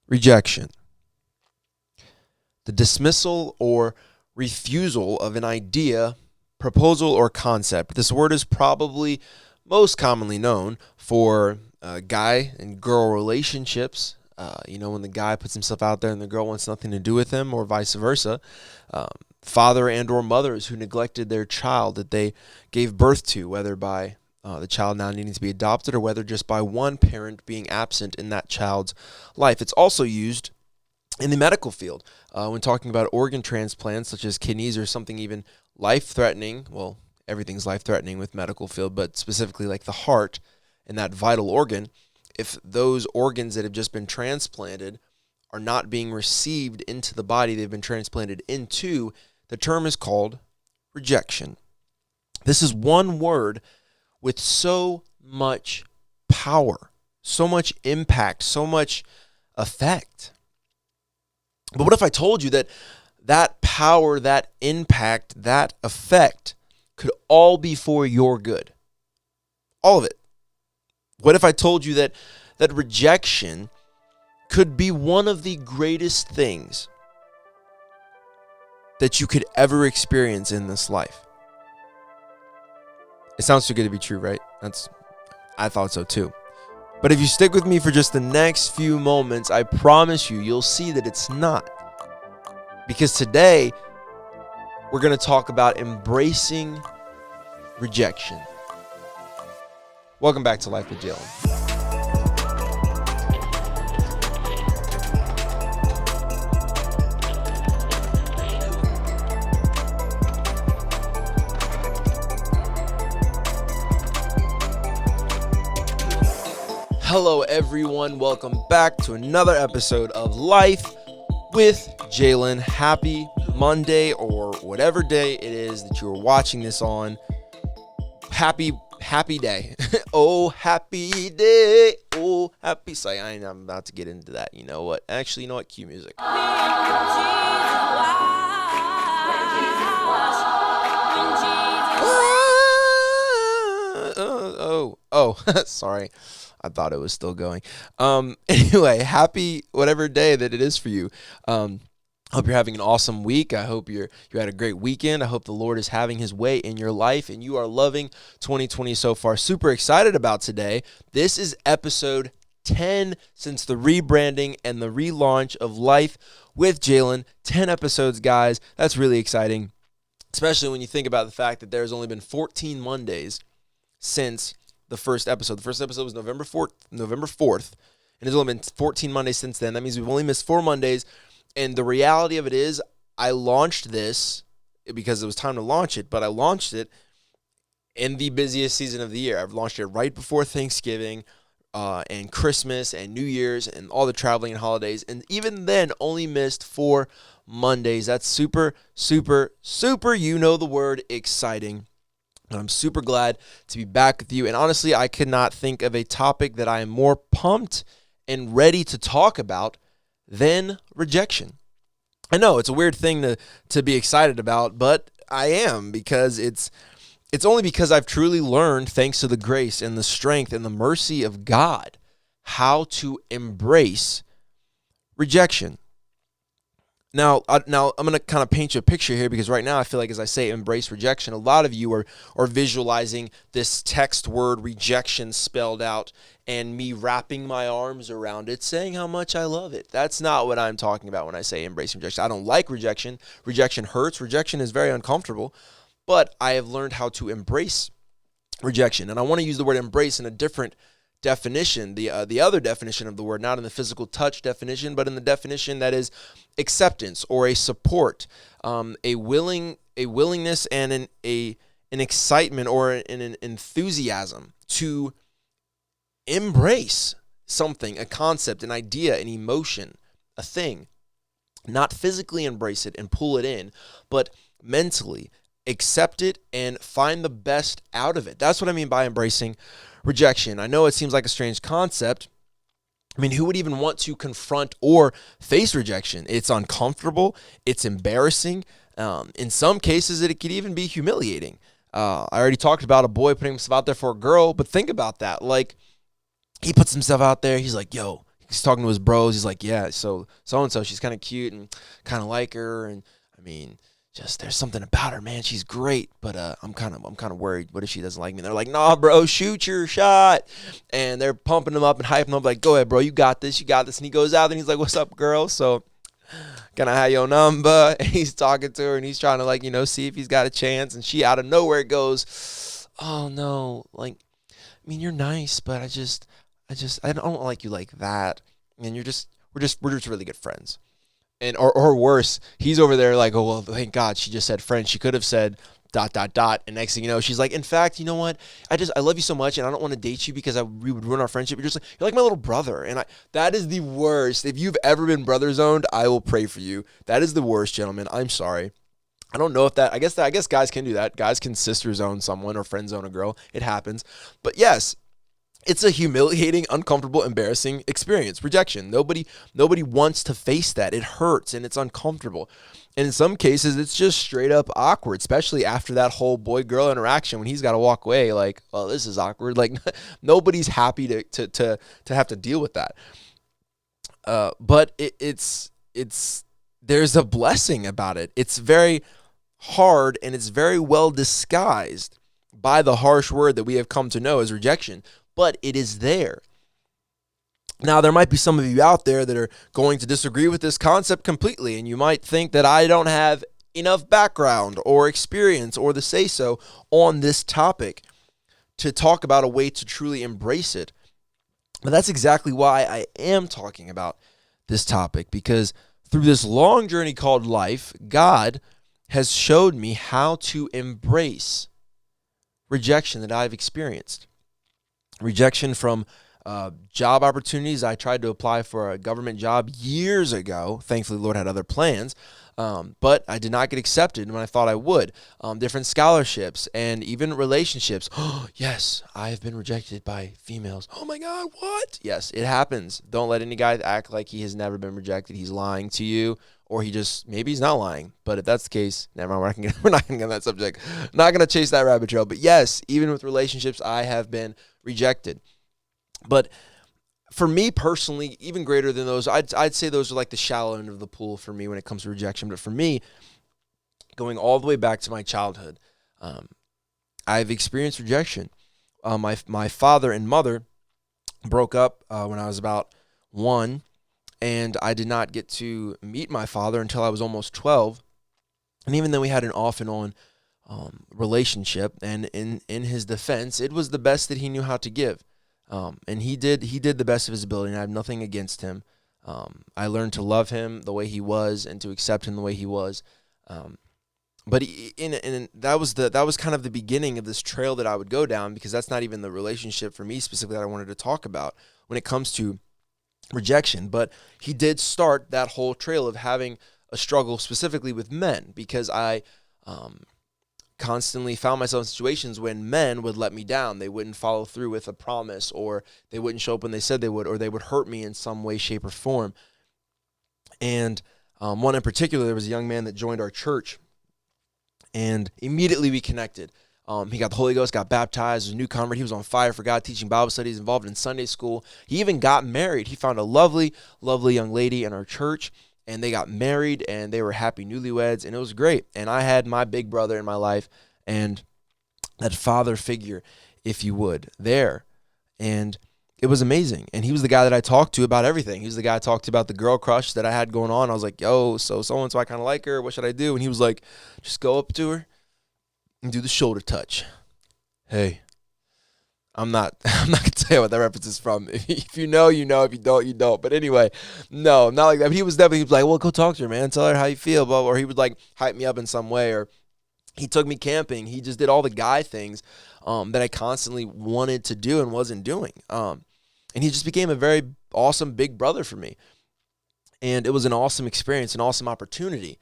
Rejection. The dismissal or refusal of an idea, proposal, or concept. This word is probably most commonly known for guy and girl relationships. When the guy puts himself out there and the girl wants nothing to do with him, or vice versa. Father and or mothers who neglected their child that they gave birth to, whether by the child now needing to be adopted or whether just by one parent being absent in that child's life. It's also used in the medical field when talking about organ transplants such as kidneys or something even life-threatening. Well, everything's life-threatening with medical field, but specifically like the heart and that vital organ. If those organs that have just been transplanted are not being received into the body they've been transplanted into, the term is called rejection. This is one word with so much power, so much impact, so much effect. But what if I told you that that power, that impact, that effect could all be for your good? All of it. What if I told you that rejection could be one of the greatest things that you could ever experience in this life? It sounds too good to be true, right? I thought so too. But if you stick with me for just the next few moments, I promise you'll see that it's not. Because today, we're going to talk about embracing rejection. Welcome back to Life with Jalen. Hello, everyone. Welcome back to another episode of Life with Jalen. Happy Monday, or whatever day it is that you're watching this on. Happy day. Oh, happy day. Oh, happy. Sorry, I'm about to get into that. You know what? Actually, you know what? Cue music. Sorry. I thought it was still going. Anyway, happy whatever day that it is for you. Hope you're having an awesome week. I hope you had a great weekend. I hope the Lord is having his way in your life and you are loving 2020 so far. Super excited about today. This is episode 10 since the rebranding and the relaunch of Life with Jalen. 10 episodes, guys. That's really exciting, especially when you think about the fact that there's only been 14 Mondays since the first episode. The first episode was November 4th, and it's only been 14 Mondays since then. That means we've only missed 4 Mondays, and the reality of it is I launched this because it was time to launch it, but I launched it in the busiest season of the year. I've launched it right before Thanksgiving and Christmas and New Year's and all the traveling and holidays, and even then only missed 4 Mondays. That's super, super, super, you know the word, exciting. And I'm super glad to be back with you. And honestly, I could not think of a topic that I am more pumped and ready to talk about than rejection. I know it's a weird thing to be excited about, but I am, because it's only because I've truly learned, thanks to the grace and the strength and the mercy of God, how to embrace rejection. Now I'm going to kind of paint you a picture here, because right now I feel like as I say embrace rejection, a lot of you are visualizing this text word rejection spelled out and me wrapping my arms around it, saying how much I love it. That's not what I'm talking about when I say embrace rejection. I don't like rejection. Rejection hurts. Rejection is very uncomfortable, but I have learned how to embrace rejection. And I want to use the word embrace in a different definition, the other definition of the word, not in the physical touch definition, but in the definition that is acceptance or a support, a willingness and an excitement or an enthusiasm to embrace something, a concept, an idea, an emotion, a thing. Not physically embrace it and pull it in, but mentally accept it and find the best out of it. That's what I mean by embracing rejection. I know it seems like a strange concept. I mean, who would even want to confront or face rejection? It's uncomfortable. It's embarrassing. In some cases, it could even be humiliating. I already talked about a boy putting himself out there for a girl, but think about that. Like, he puts himself out there. He's like, yo, he's talking to his bros. He's like, yeah, so-and-so, she's kind of cute and kind of like her. And I mean, just there's something about her, man. She's great, but I'm kind of worried. What if she doesn't like me? And they're like, nah, bro, shoot your shot. And they're pumping him up and hyping him up like, go ahead, bro, you got this, you got this. And he goes out and he's like, what's up, girl? So can I have your number? And he's talking to her and he's trying to like, see if he's got a chance. And she out of nowhere goes, oh no, like, I mean, you're nice, but I don't like you like that. And we're just really good friends. And or worse, he's over there like, oh well, thank God she just said friend. She could have said ... And next thing you know, she's like, in fact, you know what? I love you so much, and I don't want to date you because we would ruin our friendship. You're like my little brother, and that is the worst. If you've ever been brother zoned, I will pray for you. That is the worst, gentlemen. I'm sorry. I don't know if that. I guess guys can do that. Guys can sister zone someone or friend zone a girl. It happens. But yes, it's a humiliating, uncomfortable, embarrassing experience. Rejection. Nobody wants to face that. It hurts and it's uncomfortable. And in some cases, it's just straight up awkward, especially after that whole boy-girl interaction when he's got to walk away like, oh, this is awkward. Like, nobody's happy to have to deal with that. But it's there's a blessing about it. It's very hard and it's very well disguised by the harsh word that we have come to know as rejection. But it is there. Now, there might be some of you out there that are going to disagree with this concept completely, and you might think that I don't have enough background or experience or the say-so on this topic to talk about a way to truly embrace it. But that's exactly why I am talking about this topic, because through this long journey called life, God has showed me how to embrace rejection that I've experienced. Rejection from job opportunities. I tried to apply for a government job years ago. Thankfully, the Lord had other plans, but I did not get accepted when I thought I would. Different scholarships and even relationships. Oh, yes, I have been rejected by females. Oh my God, what? Yes, it happens. Don't let any guy act like he has never been rejected. He's lying to you, or maybe he's not lying. But if that's the case, never mind. We're not going to get on that subject. Not going to chase that rabbit trail. But yes, even with relationships, I have been rejected. But for me personally, even greater than those, I'd say those are like the shallow end of the pool for me when it comes to rejection. But for me, going all the way back to my childhood, I've experienced rejection. My father and mother broke up when I was about 1, and I did not get to meet my father until I was almost 12. And even though we had an off and on relationship, and in his defense, it was the best that he knew how to give. And he did the best of his ability, and I have nothing against him. I learned to love him the way he was and to accept him the way he was. But that was kind of the beginning of this trail that I would go down, because that's not even the relationship for me specifically that I wanted to talk about when it comes to rejection. But he did start that whole trail of having a struggle specifically with men, because I constantly found myself in situations when men would let me down. They wouldn't follow through with a promise, or they wouldn't show up when they said they would, or they would hurt me in some way, shape, or form. And one in particular, there was a young man that joined our church, and immediately we connected. He got the Holy Ghost, got baptized, was a new convert. He was on fire for God, teaching Bible studies, involved in Sunday school. He even got married. He found a lovely, lovely young lady in our church, and they got married, and they were happy newlyweds, and it was great. And I had my big brother in my life, and that father figure, if you would, there. And it was amazing. And he was the guy that I talked to about everything. He was the guy I talked to about the girl crush that I had going on. I was like, yo, so-and-so, I kind of like her. What should I do? And he was like, just go up to her and do the shoulder touch. Hey, I'm not going to tell you what that reference is from. If you know, you know. If you don't, you don't. But anyway, no, not like that. But he was like, well, go talk to her, man. Tell her how you feel. Blah, blah. Or he would like hype me up in some way. Or he took me camping. He just did all the guy things that I constantly wanted to do and wasn't doing. And he just became a very awesome big brother for me. And it was an awesome experience, an awesome opportunity.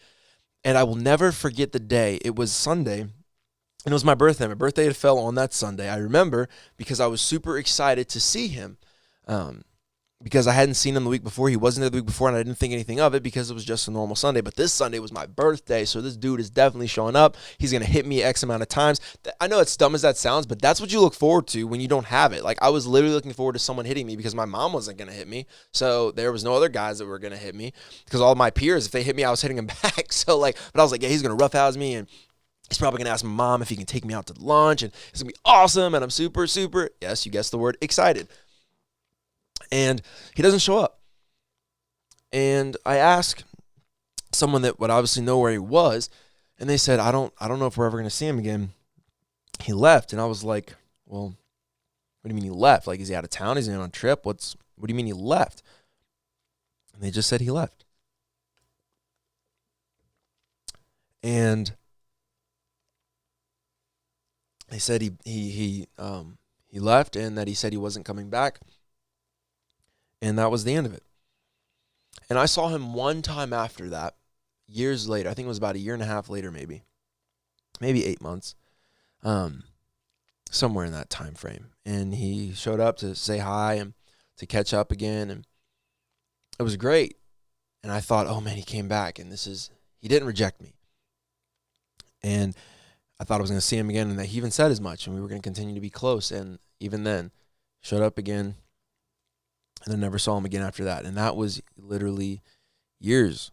And I will never forget the day. It was Sunday. And it was my birthday. My birthday had fell on that Sunday. I remember because I was super excited to see him. because I hadn't seen him the week before. He wasn't there the week before, and I didn't think anything of it because it was just a normal Sunday. But this Sunday was my birthday, so this dude is definitely showing up. He's going to hit me X amount of times. I know it's dumb as that sounds, but that's what you look forward to when you don't have it. Like, I was literally looking forward to someone hitting me because my mom wasn't going to hit me, so there was no other guys that were going to hit me because all my peers, if they hit me, I was hitting them back. So, like, but I was like, yeah, he's going to roughhouse me, and he's probably going to ask my mom if he can take me out to lunch, and it's going to be awesome, and I'm super, super, yes, you guessed the word, excited. And he doesn't show up. And I asked someone that would obviously know where he was, and they said, I don't know if we're ever going to see him again. He left. And I was like, well, what do you mean he left? Like, is he out of town? Is he on a trip? What do you mean he left? And they just said he left. And they said he left, and that he said he wasn't coming back. And that was the end of it. And I saw him one time after that, years later. I think it was about a year and a half later, maybe 8 months, somewhere in that time frame. And he showed up to say hi and to catch up again, and it was great. And I thought, oh man, he came back, and he didn't reject me. And I thought I was going to see him again, and that he even said as much, and we were going to continue to be close. And even then, showed up again. And I never saw him again after that. And that was literally years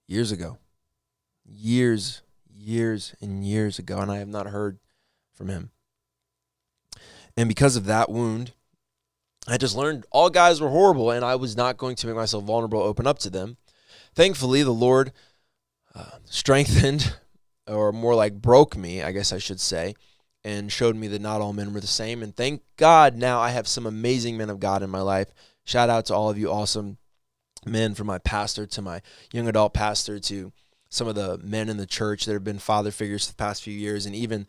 ago. Years and years ago. And I have not heard from him. And because of that wound, I just learned all guys were horrible, and I was not going to make myself vulnerable, open up to them. Thankfully, the Lord strengthened, or more like broke me, I guess I should say, and showed me that not all men were the same. And thank God now I have some amazing men of God in my life. Shout out to all of you awesome men, from my pastor to my young adult pastor to some of the men in the church that have been father figures for the past few years, and even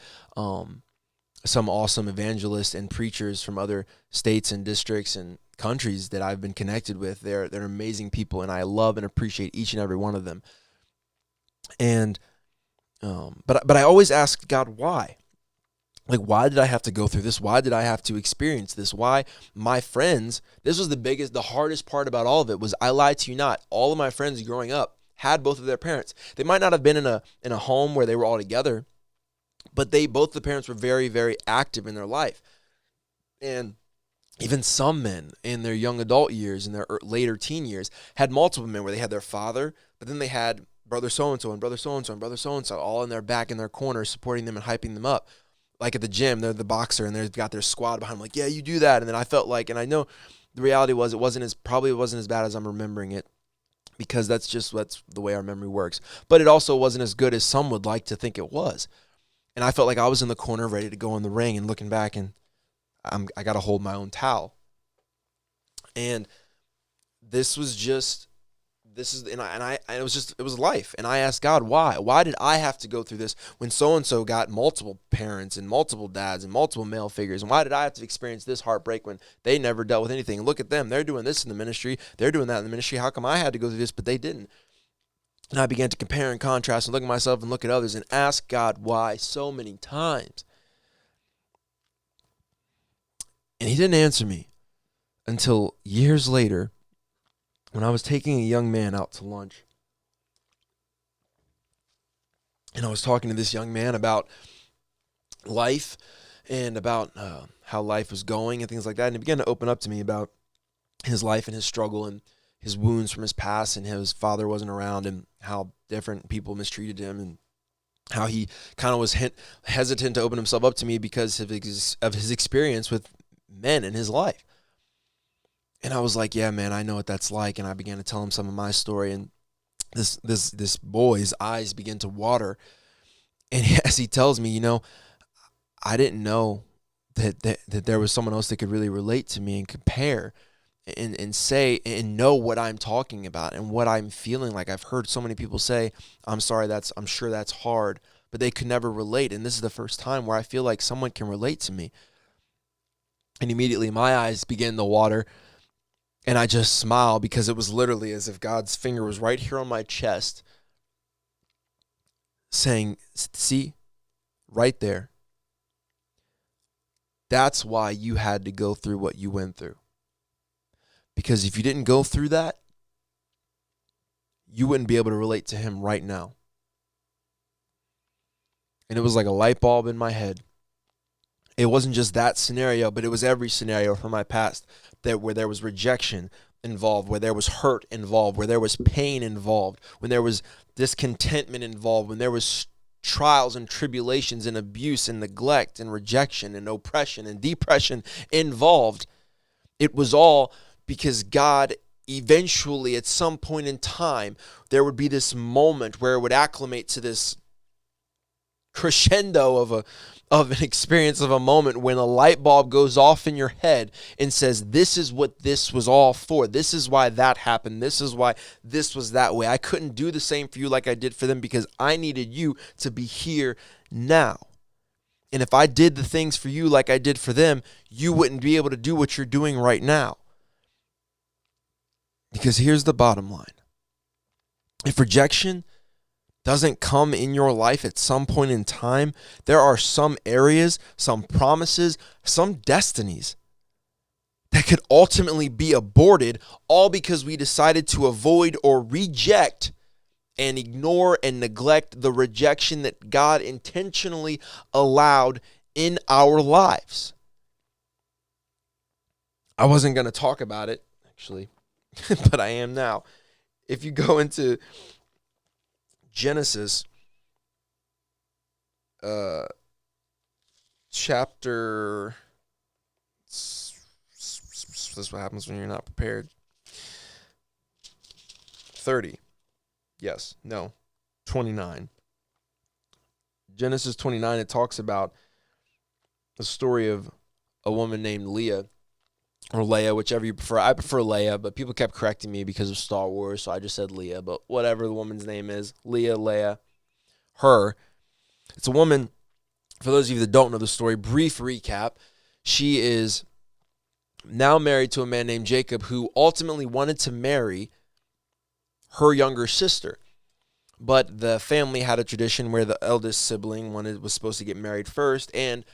some awesome evangelists and preachers from other states and districts and countries that I've been connected with. They're amazing people, and I love and appreciate each and every one of them. And but I always asked God, why? Like, why did I have to go through this? Why did I have to experience this? Why my friends, this was the hardest part about all of it was, I lied to you not, all of my friends growing up had both of their parents. They might not have been in a home where they were all together, but both the parents were very, very active in their life. And even some men in their young adult years, in their later teen years, had multiple men where they had their father, but then they had brother so-and-so and brother so-and-so and brother so-and-so all in their back in their corner, supporting them and hyping them up. Like at the gym, they're the boxer, and they've got their squad behind them, like, yeah, you do that. And then I felt like, and I know the reality was it probably wasn't as bad as I'm remembering it, because that's the way our memory works. But it also wasn't as good as some would like to think it was. And I felt like I was in the corner ready to go in the ring, and looking back, and I got to hold my own towel. And it was life. And I asked God, why? Why did I have to go through this when so-and-so got multiple parents and multiple dads and multiple male figures? And why did I have to experience this heartbreak when they never dealt with anything? And look at them. They're doing this in the ministry. They're doing that in the ministry. How come I had to go through this, but they didn't? And I began to compare and contrast and look at myself and look at others and ask God why so many times. And he didn't answer me until years later, when I was taking a young man out to lunch. And I was talking to this young man about life and about how life was going and things like that. And he began to open up to me about his life and his struggle and his wounds from his past, and his father wasn't around, and how different people mistreated him, and how he kind of was hesitant to open himself up to me because of his experience with men in his life. And I was like, yeah, man, I know what that's like. And I began to tell him some of my story, and this boy's eyes began to water. And as he tells me, I didn't know that there was someone else that could really relate to me and compare and say and know what I'm talking about and what I'm feeling like. I've heard so many people say, I'm sure that's hard, but they could never relate. And this is the first time where I feel like someone can relate to me. And immediately my eyes began to water. And I just smiled, because it was literally as if God's finger was right here on my chest saying, see, right there. That's why you had to go through what you went through. Because if you didn't go through that, you wouldn't be able to relate to him right now. And it was like a light bulb in my head. It wasn't just that scenario, but it was every scenario from my past where there was rejection involved, where there was hurt involved, where there was pain involved, when there was discontentment involved, when there was trials and tribulations and abuse and neglect and rejection and oppression and depression involved. It was all because God eventually, at some point in time, there would be this moment where it would acclimate to this crescendo of an experience, of a moment when a light bulb goes off in your head and says, this is what this was all for. This is why that happened. This is why this was that way. I couldn't do the same for you like I did for them because I needed you to be here now. And if I did the things for you like I did for them, you wouldn't be able to do what you're doing right now. Because here's the bottom line. If rejection doesn't come in your life at some point in time, there are some areas, some promises, some destinies that could ultimately be aborted, all because we decided to avoid or reject and ignore and neglect the rejection that God intentionally allowed in our lives. I wasn't going to talk about it, actually, but I am now. If you go into Genesis chapter, this is what happens when you're not prepared. 29. Genesis 29, it talks about the story of a woman named Leah, or Leia, whichever you prefer. I prefer Leia, but people kept correcting me because of Star Wars, so I just said Leah. But whatever the woman's name is, Leia, her. It's a woman, for those of you that don't know the story, brief recap. She is now married to a man named Jacob who ultimately wanted to marry her younger sister. But the family had a tradition where the eldest sibling was supposed to get married first, and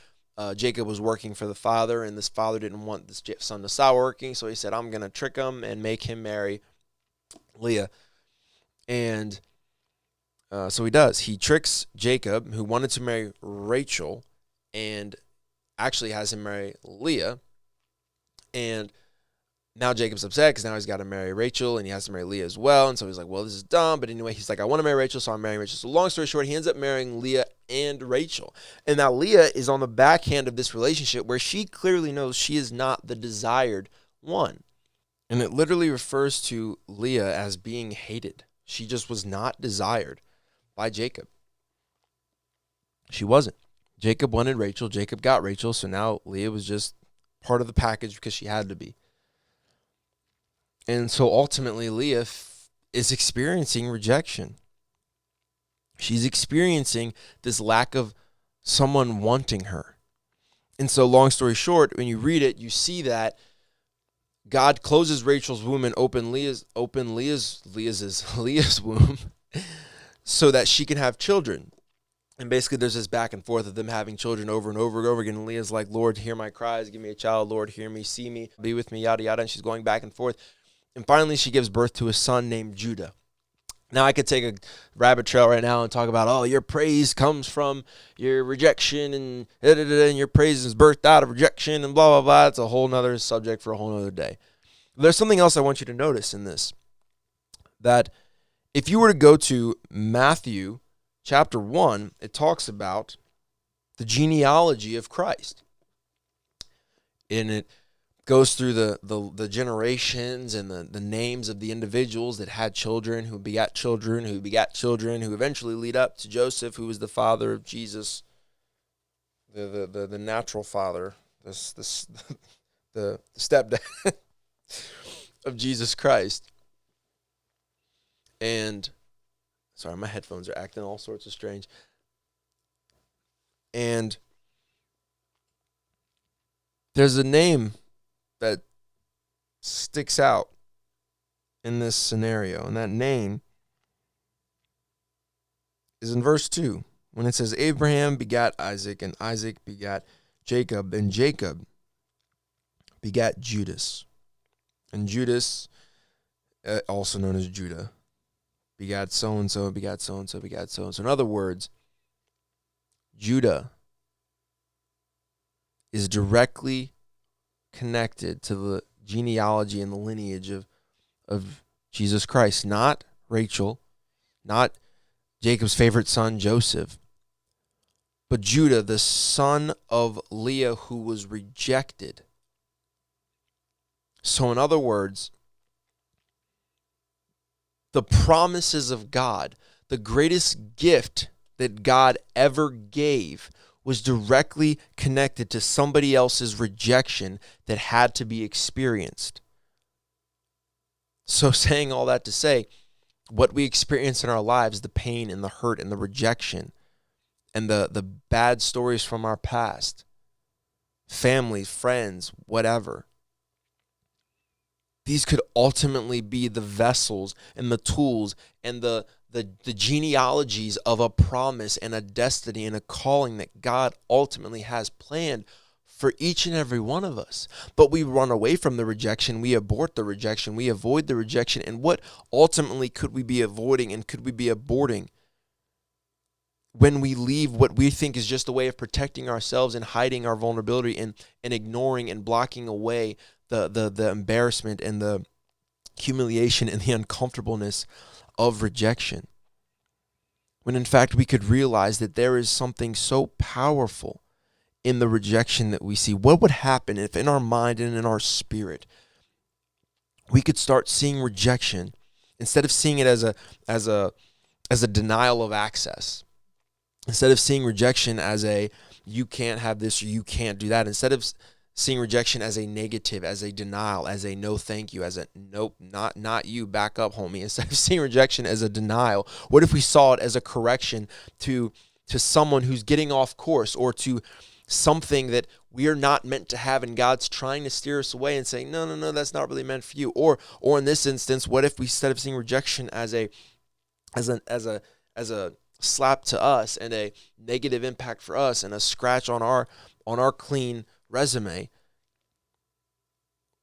Jacob was working for the father, and this father didn't want this son to stop working, so he said, I'm going to trick him and make him marry Leah. And so he does. He tricks Jacob, who wanted to marry Rachel, and actually has him marry Leah. And now Jacob's upset because now he's got to marry Rachel, and he has to marry Leah as well. And so he's like, well, this is dumb. But anyway, he's like, I want to marry Rachel, so I'm marrying Rachel. So long story short, he ends up marrying Leah and Rachel. And now Leah is on the backhand of this relationship where she clearly knows she is not the desired one. And it literally refers to Leah as being hated. She just was not desired by Jacob. She wasn't. Jacob wanted Rachel. Jacob got Rachel. So now Leah was just part of the package because she had to be. And so ultimately, Leah is experiencing rejection. She's experiencing this lack of someone wanting her. And so long story short, when you read it, you see that God closes Rachel's womb and open Leah's womb so that she can have children. And basically there's this back and forth of them having children over and over and over again. And Leah's like, Lord, hear my cries. Give me a child. Lord, hear me, see me, be with me, yada, yada. And she's going back and forth. And finally, she gives birth to a son named Judah. Now, I could take a rabbit trail right now and talk about, oh, your praise comes from your rejection, and your praise is birthed out of rejection, and blah, blah, blah. It's a whole nother subject for a whole nother day. There's something else I want you to notice in this, that if you were to go to Matthew chapter 1, it talks about the genealogy of Christ. And it goes through the generations and the names of the individuals that had children, who begat children, who begat children, who eventually lead up to Joseph, who was the father of Jesus, the natural father, the stepdad of Jesus Christ. And sorry, my headphones are acting all sorts of strange. And there's a name that sticks out in this scenario, and that name is in verse 2, when it says, Abraham begat Isaac, and Isaac begat Jacob, and Jacob begat Judas. And Judas, also known as Judah, begat so-and-so, begat so-and-so, begat so-and-so. In other words, Judah is directly connected to the genealogy and the lineage of Jesus Christ, not Rachel, not Jacob's favorite son, Joseph, but Judah, the son of Leah, who was rejected. So in other words, the promises of God, the greatest gift that God ever gave, was directly connected to somebody else's rejection that had to be experienced. So saying all that to say, what we experience in our lives, the pain and the hurt and the rejection and the bad stories from our past, families, friends, whatever, these could ultimately be the vessels and the tools and the genealogies of a promise and a destiny and a calling that God ultimately has planned for each and every one of us. But we run away from the rejection, we abort the rejection, we avoid the rejection. And what ultimately could we be avoiding and could we be aborting when we leave what we think is just a way of protecting ourselves and hiding our vulnerability and ignoring and blocking away the embarrassment and the humiliation and the uncomfortableness of rejection, when in fact we could realize that there is something so powerful in the rejection that we see? What would happen if in our mind and in our spirit we could start seeing rejection, instead of seeing it as a denial of access, instead of seeing rejection as a you can't have this or you can't do that, instead of seeing rejection as a negative, as a denial, as a no thank you, as a nope, not you, back up, homie. Instead of seeing rejection as a denial, what if we saw it as a correction to someone who's getting off course, or to something that we are not meant to have, and God's trying to steer us away and saying, no, that's not really meant for you. Or in this instance, what if we, instead of seeing rejection as a slap to us and a negative impact for us and a scratch on our clean resume,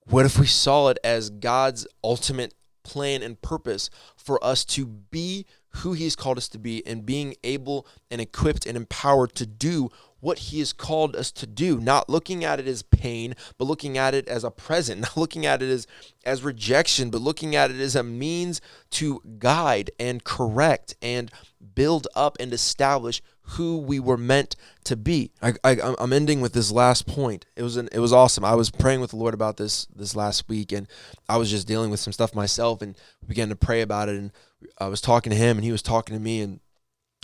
what if we saw it as God's ultimate plan and purpose for us to be who He's called us to be, and being able and equipped and empowered to do what He has called us to do, not looking at it as pain, but looking at it as a present, not looking at it as rejection, but looking at it as a means to guide and correct and build up and establish who we were meant to be. I'm ending with this last point. It was awesome. I was praying with the Lord about this last week, and I was just dealing with some stuff myself, and we began to pray about it, and I was talking to Him, and He was talking to me, and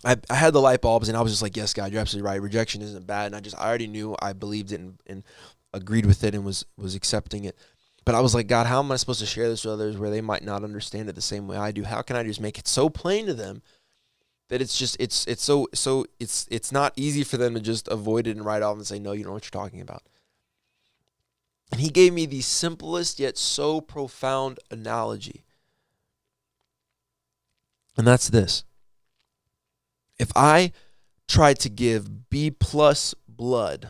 I had the light bulbs, and I was just like, yes, God, you're absolutely right. Rejection isn't bad. And I already knew, I believed it and agreed with it and was accepting it. But I was like, God, how am I supposed to share this with others where they might not understand it the same way I do? How can I just make it so plain to them that it's not easy for them to just avoid it and write off and say, no, you know what you're talking about. And He gave me the simplest yet so profound analogy. And that's this. If I tried to give B plus blood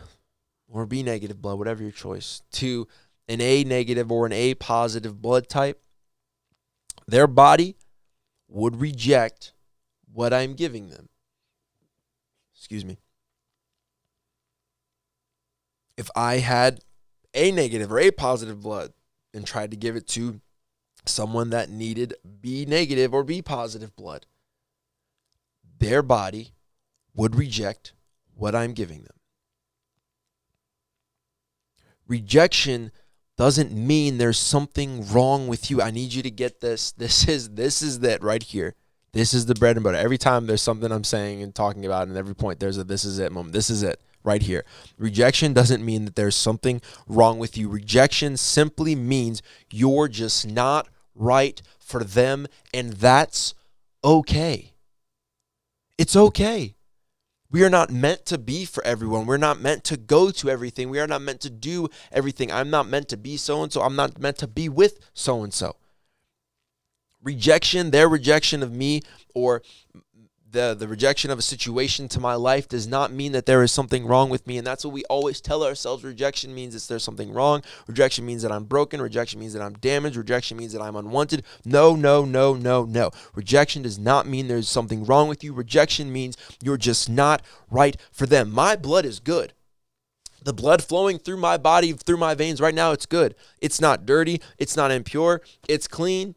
or B negative blood, whatever your choice, to an A negative or an A positive blood type, their body would reject what I'm giving them. Excuse me. If I had A negative or A positive blood and tried to give it to someone that needed B negative or B positive blood, their body would reject what I'm giving them. Rejection doesn't mean there's something wrong with you. I need you to get this. This is that right here. This is the bread and butter. Every time there's something I'm saying and talking about, and every point there's a this is it moment. This is it right here. Rejection doesn't mean that there's something wrong with you. Rejection simply means you're just not right for them, and that's okay. It's okay. We are not meant to be for everyone. We're not meant to go to everything. We are not meant to do everything. I'm not meant to be so-and-so. I'm not meant to be with so-and-so. Rejection, their rejection of me, or the rejection of a situation to my life does not mean that there is something wrong with me. And that's what we always tell ourselves. Rejection means that there's something wrong. Rejection means that I'm broken. Rejection means that I'm damaged. Rejection means that I'm unwanted. No, no, no, no, no. Rejection does not mean there's something wrong with you. Rejection means you're just not right for them. My blood is good. The blood flowing through my body, through my veins right now, it's good. It's not dirty. It's not impure. It's clean.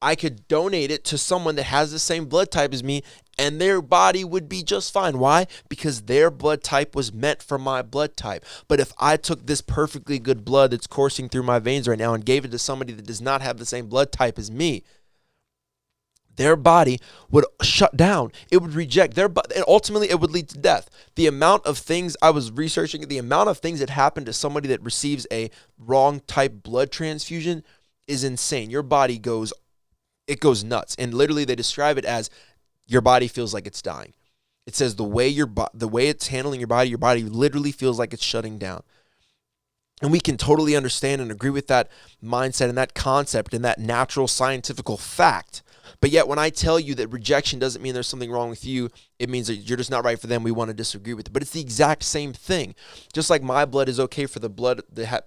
I could donate it to someone that has the same blood type as me, and their body would be just fine. Why? Because their blood type was meant for my blood type. But if I took this perfectly good blood that's coursing through my veins right now and gave it to somebody that does not have the same blood type as me, their body would shut down. It would reject their body, and ultimately it would lead to death. The amount of things I was researching, the amount of things that happen to somebody that receives a wrong type blood transfusion is insane. Your body goes nuts. And literally they describe it as your body feels like it's dying. It says the way it's handling your body literally feels like it's shutting down. And we can totally understand and agree with that mindset and that concept and that natural scientific fact. But yet when I tell you that rejection doesn't mean there's something wrong with you, it means that you're just not right for them. We want to disagree with it. But it's the exact same thing. Just like my blood is okay for the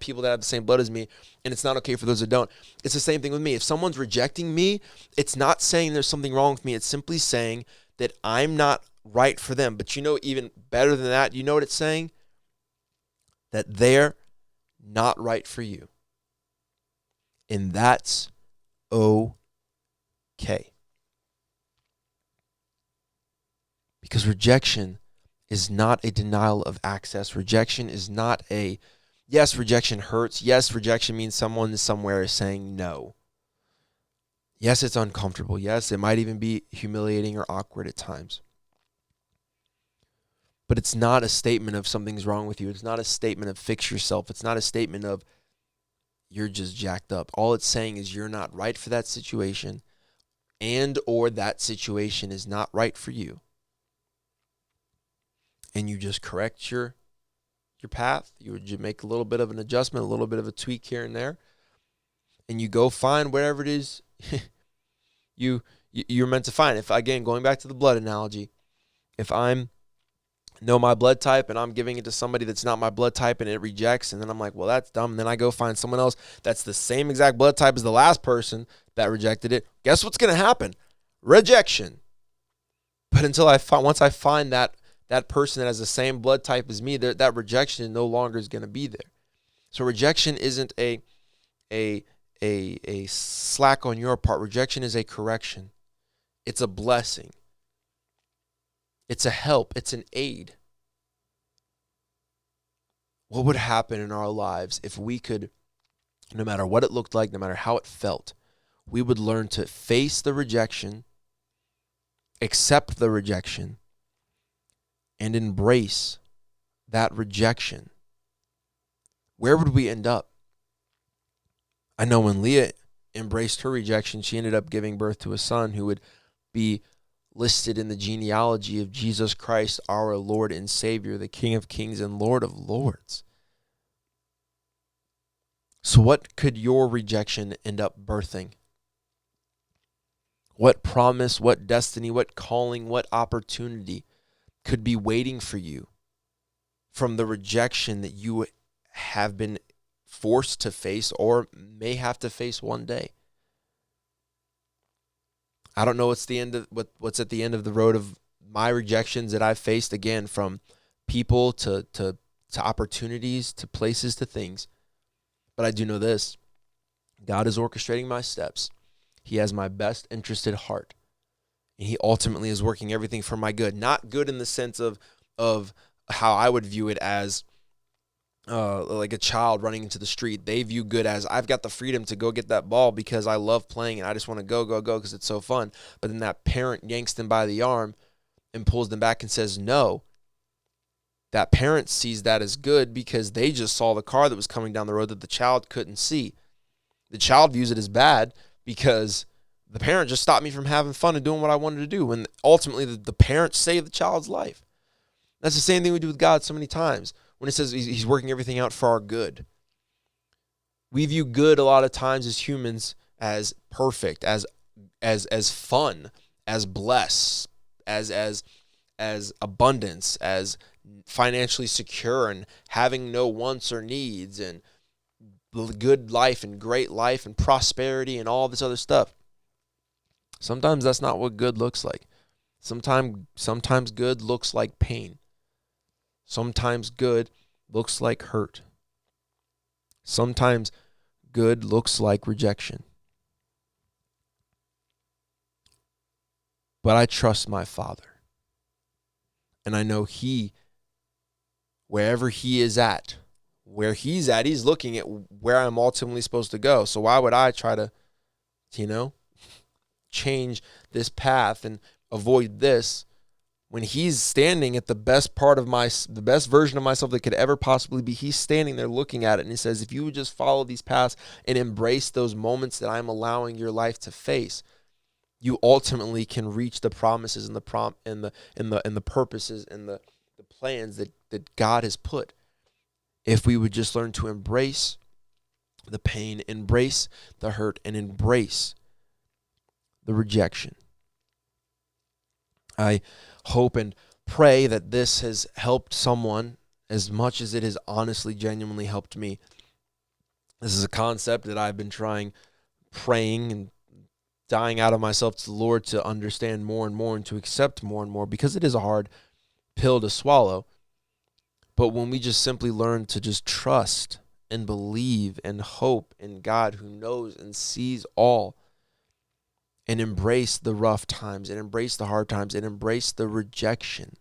people that have the same blood as me, and it's not okay for those that don't. It's the same thing with me. If someone's rejecting me, it's not saying there's something wrong with me. It's simply saying that I'm not right for them. But even better than that, you know what it's saying? That they're not right for you. And that's okay. Because rejection is not a denial of access. Rejection is not yes, rejection hurts. Yes, rejection means someone somewhere is saying no. Yes, it's uncomfortable. Yes, it might even be humiliating or awkward at times. But it's not a statement of something's wrong with you. It's not a statement of fix yourself. It's not a statement of you're just jacked up. All it's saying is you're not right for that situation, and or that situation is not right for you. And you just correct your path. You would make a little bit of an adjustment, a little bit of a tweak here and there, and you go find whatever it is you're meant to find. If, again, going back to the blood analogy, if I'm know my blood type and I'm giving it to somebody that's not my blood type and it rejects, and then I'm like, well, that's dumb. And then I go find someone else that's the same exact blood type as the last person that rejected it. Guess what's going to happen? Rejection. But once I find that person that has the same blood type as me, that rejection no longer is going to be there. So rejection isn't a slack on your part. Rejection is a correction. It's a blessing. It's a help. It's an aid. What would happen in our lives if we could, no matter what it looked like, no matter how it felt, we would learn to face the rejection, accept the rejection, and embrace that rejection? Where would we end up? I know when Leah embraced her rejection, she ended up giving birth to a son who would be listed in the genealogy of Jesus Christ, our Lord and Savior, the King of Kings and Lord of Lords. So what could your rejection end up birthing? What promise, what destiny, what calling, what opportunity could be waiting for you from the rejection that you have been forced to face or may have to face one day? I don't know what's at the end of the road of my rejections that I've faced, again, from people to opportunities, to places, to things. But I do know this: God is orchestrating my steps. He has my best interest at heart. And he ultimately is working everything for my good. Not good in the sense of how I would view it as like a child running into the street. They view good as, I've got the freedom to go get that ball because I love playing and I just want to go because it's so fun. But then that parent yanks them by the arm and pulls them back and says no. That parent sees that as good because they just saw the car that was coming down the road that the child couldn't see. The child views it as bad because the parent just stopped me from having fun and doing what I wanted to do, when ultimately the parent saved the child's life. That's the same thing we do with God so many times. When it says he's working everything out for our good. We view good a lot of times as humans as perfect, as fun, as blessed, as abundance, as financially secure and having no wants or needs and good life and great life and prosperity and all this other stuff. Sometimes that's not what good looks like. Sometimes good looks like pain. Sometimes good looks like hurt. Sometimes good looks like rejection. But I trust my Father. And I know He, wherever He is at, where He's at, He's looking at where I'm ultimately supposed to go. So why would I try to, change this path and avoid this when He's standing at the best version of myself that could ever possibly be? He's standing there looking at it, and He says, if you would just follow these paths and embrace those moments that I'm allowing your life to face, you ultimately can reach the promises and the purposes and the plans that God has put. If we would just learn to embrace the pain, embrace the hurt, and embrace the rejection. I hope and pray that this has helped someone as much as it has honestly, genuinely helped me. This is a concept that I've been praying and dying out of myself to the Lord to understand more and more and to accept more and more, because it is a hard pill to swallow. But when we just simply learn to just trust and believe and hope in God who knows and sees all, and embrace the rough times and embrace the hard times and embrace the rejection,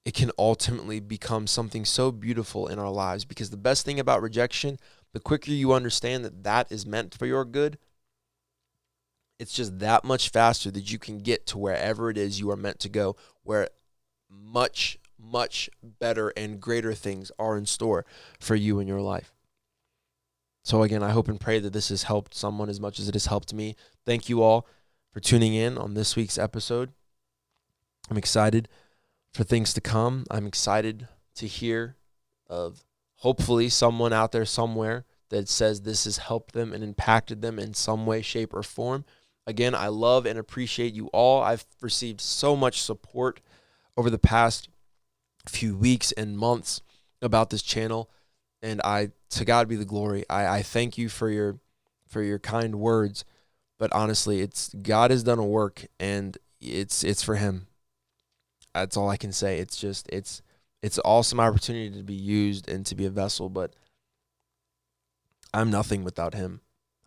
it can ultimately become something so beautiful in our lives. Because the best thing about rejection, the quicker you understand that that is meant for your good, it's just that much faster that you can get to wherever it is you are meant to go, where much, much better and greater things are in store for you in your life. So again, I hope and pray that this has helped someone as much as it has helped me. Thank you all for tuning in on this week's episode. I'm excited for things to come. I'm excited to hear of hopefully someone out there somewhere that says this has helped them and impacted them in some way, shape, or form. Again, I love and appreciate you all. I've received so much support over the past few weeks and months about this channel, and to God be the glory. I thank you for your kind words, but honestly, God has done a work, and it's for Him. That's all I can say. It's an awesome opportunity to be used and to be a vessel, but I'm nothing without Him.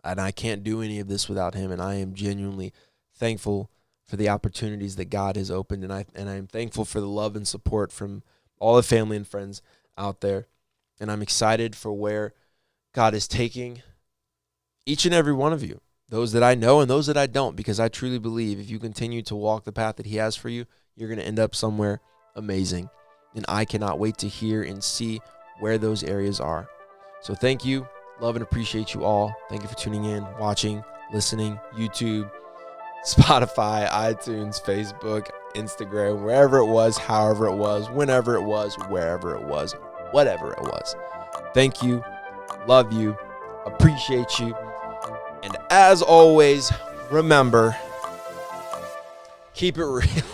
And I can't do any of this without Him, and I am genuinely thankful for the opportunities that God has opened, and I am thankful for the love and support from all the family and friends out there, and I'm excited for where God is taking each and every one of you, those that I know and those that I don't, because I truly believe if you continue to walk the path that He has for you, you're going to end up somewhere amazing, and I cannot wait to hear and see where those areas are. So thank you. Love and appreciate you all. Thank you for tuning in, watching, listening, YouTube, Spotify, iTunes, Facebook, Instagram, wherever it was, however it was, whenever it was, wherever it was, whatever it was. Thank you. Love you. Appreciate you. And as always, remember, keep it real.